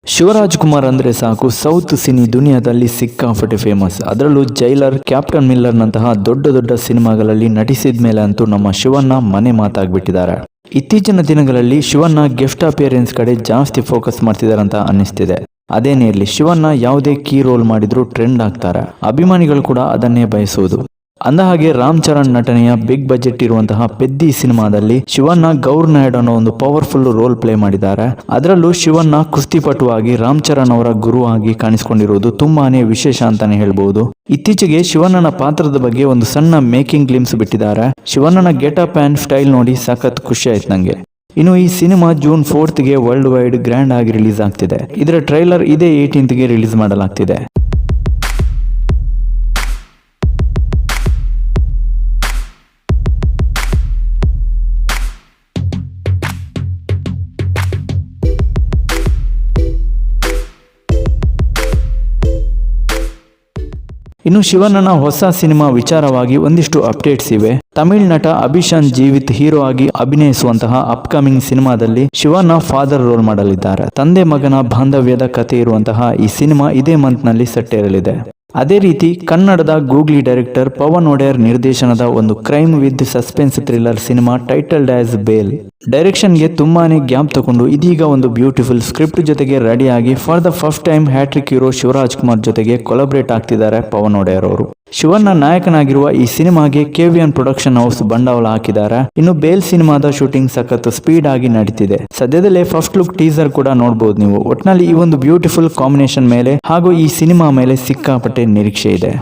ಶಿವರಾಜ್ ಕುಮಾರ್ ಅಂದ್ರೆ ಸಾಕು south cine ದುನಿಯಾದಲ್ಲಿ ಸಿಕ್ಕಾಪಟ್ಟೆ ಫೇಮಸ್. ಅದರಲ್ಲೂ ಜೈಲರ್, ಕ್ಯಾಪ್ಟನ್ ಮಿಲ್ಲರ್ ನಂತಹ ದೊಡ್ಡ ದೊಡ್ಡ ಸಿನಿಮಾಗಳಲ್ಲಿ ನಟಿಸಿದ ಮೇಲೆ ಅಂತೂ ನಮ್ಮ ಶಿವಣ್ಣ ಮನೆ ಮಾತಾಗ್ಬಿಟ್ಟಿದ್ದಾರೆ. ಇತ್ತೀಚಿನ ದಿನಗಳಲ್ಲಿ ಶಿವಣ್ಣ ಗೆಸ್ಟ್ ಅಪಿಯರೆನ್ಸ್ ಕಡೆ ಜಾಸ್ತಿ ಫೋಕಸ್ ಮಾಡ್ತಿದ್ದಾರೆ ಅಂತ ಅನ್ನಿಸ್ತಿದೆ. ಅದೇನೇ ಇರಲಿ, ಶಿವಣ್ಣ ಯಾವುದೇ ಕೀ ರೋಲ್ ಮಾಡಿದ್ರು ಟ್ರೆಂಡ್ ಆಗ್ತಾರೆ. ಅಭಿಮಾನಿಗಳು ಕೂಡ ಅದನ್ನೇ ಬಯಸುವುದು. ಅಂದಹಾಗೆ ರಾಮ್ ಚರಣ್ ನಟನೆಯ ಬಿಗ್ ಬಜೆಟ್ ಇರುವಂತಹ ಪೆದ್ದಿ ಸಿನಿಮಾದಲ್ಲಿ ಶಿವಣ್ಣ ಗೌರ್ ನಾಯ್ಡು ಅನ್ನೋ ಒಂದು ಪವರ್ಫುಲ್ ರೋಲ್ ಪ್ಲೇ ಮಾಡಿದ್ದಾರೆ. ಅದರಲ್ಲೂ ಶಿವಣ್ಣ ಕುಸ್ತಿಪಟುವಾಗಿ ರಾಮ್ ಚರಣ್ ಅವರ ಗುರು ಆಗಿ ಕಾಣಿಸಿಕೊಂಡಿರುವುದು ತುಂಬಾನೇ ವಿಶೇಷ ಅಂತಾನೆ ಹೇಳ್ಬಹುದು. ಇತ್ತೀಚೆಗೆ ಶಿವಣ್ಣನ ಪಾತ್ರದ ಬಗ್ಗೆ ಒಂದು ಸಣ್ಣ ಮೇಕಿಂಗ್ ಗ್ಲಿಮ್ಸ್ ಬಿಟ್ಟಿದ್ದಾರೆ. ಶಿವಣ್ಣನ ಗೆಟಪ್ ಅಂಡ್ ಸ್ಟೈಲ್ ನೋಡಿ ಸಖತ್ ಖುಷಿ ಆಯ್ತು ನಂಗೆ. ಇನ್ನು ಈ ಸಿನಿಮಾ ಜೂನ್ 4ಗೆ ವರ್ಲ್ಡ್ ವೈಡ್ ಗ್ರ್ಯಾಂಡ್ ಆಗಿ ರಿಲೀಸ್ ಆಗ್ತಿದೆ. ಇದರ ಟ್ರೈಲರ್ ಇದೇ 18ಗೆ ರಿಲೀಸ್ ಮಾಡಲಾಗ್ತಿದೆ. ಇನ್ನು ಶಿವಣ್ಣನ ಹೊಸ ಸಿನಿಮಾ ವಿಚಾರವಾಗಿ ಒಂದಿಷ್ಟು ಅಪ್ಡೇಟ್ಸ್ ಇವೆ. ತಮಿಳ್ ನಟ ಅಭಿಷಾನ್ ಜೀವಿತ್ ಹೀರೋ ಆಗಿ ಅಭಿನಯಿಸುವಂತಹ ಅಪ್ಕಮಿಂಗ್ ಸಿನಿಮಾದಲ್ಲಿ ಶಿವಣ್ಣ ಫಾದರ್ ರೋಲ್ ಮಾಡಲಿದ್ದಾರೆ. ತಂದೆ ಮಗನ ಬಾಂಧವ್ಯದ ಕಥೆ ಇರುವಂತಹ ಈ ಸಿನಿಮಾ ಇದೇ ಮಂತ್ ನಲ್ಲಿ ಸೆಟ್ಟೇರಲಿದೆ. ಅದೇ ರೀತಿ ಕನ್ನಡದ ಗೂಗ್ಲಿ ಡೈರೆಕ್ಟರ್ ಪವನ್ ಒಡೆಯರ್ ನಿರ್ದೇಶನದ ಒಂದು crime with suspense thriller cinema titled as Bail ಡೈರೆಕ್ಷನ್ಗೆ ತುಂಬಾನೇ ಗ್ಯಾಪ್ ತಗೊಂಡು ಇದೀಗ ಒಂದು ಬ್ಯೂಟಿಫುಲ್ ಸ್ಕ್ರಿಪ್ಟ್ ಜೊತೆಗೆ ರೆಡಿಯಾಗಿ for the first time hattrick hero Shivaraj Kumar ಜೊತೆಗೆ ಕೊಲಾಬ್ರೇಟ್ ಆಗ್ತಿದ್ದಾರೆ ಪವನ್ ಒಡೆಯರ್ ಅವರು. ಶಿವಣ್ಣ ನಾಯಕನಾಗಿರುವ ಈ ಸಿನಿಮಾಗೆ ಕೆವಿಎನ್ ಪ್ರೊಡಕ್ಷನ್ ಹೌಸ್ ಬಂಡವಾಳ ಹಾಕಿದ್ದಾರೆ. ಇನ್ನು ಬೇಲ್ ಸಿನಿಮಾದ ಶೂಟಿಂಗ್ ಸಖತ್ ಸ್ಪೀಡ್ ಆಗಿ ನಡೀತಿದೆ. ಸದ್ಯದಲ್ಲೇ ಫಸ್ಟ್ ಲುಕ್ ಟೀಸರ್ ಕೂಡ ನೋಡಬಹುದು ನೀವು. ಒಟ್ನಲ್ಲಿ ಈ ಒಂದು ಬ್ಯೂಟಿಫುಲ್ ಕಾಂಬಿನೇಷನ್ ಮೇಲೆ ಹಾಗೂ ಈ ಸಿನಿಮಾ ಮೇಲೆ ಸಿಕ್ಕಾಪಟ್ಟೆ ನಿರೀಕ್ಷೆ ಇದೆ.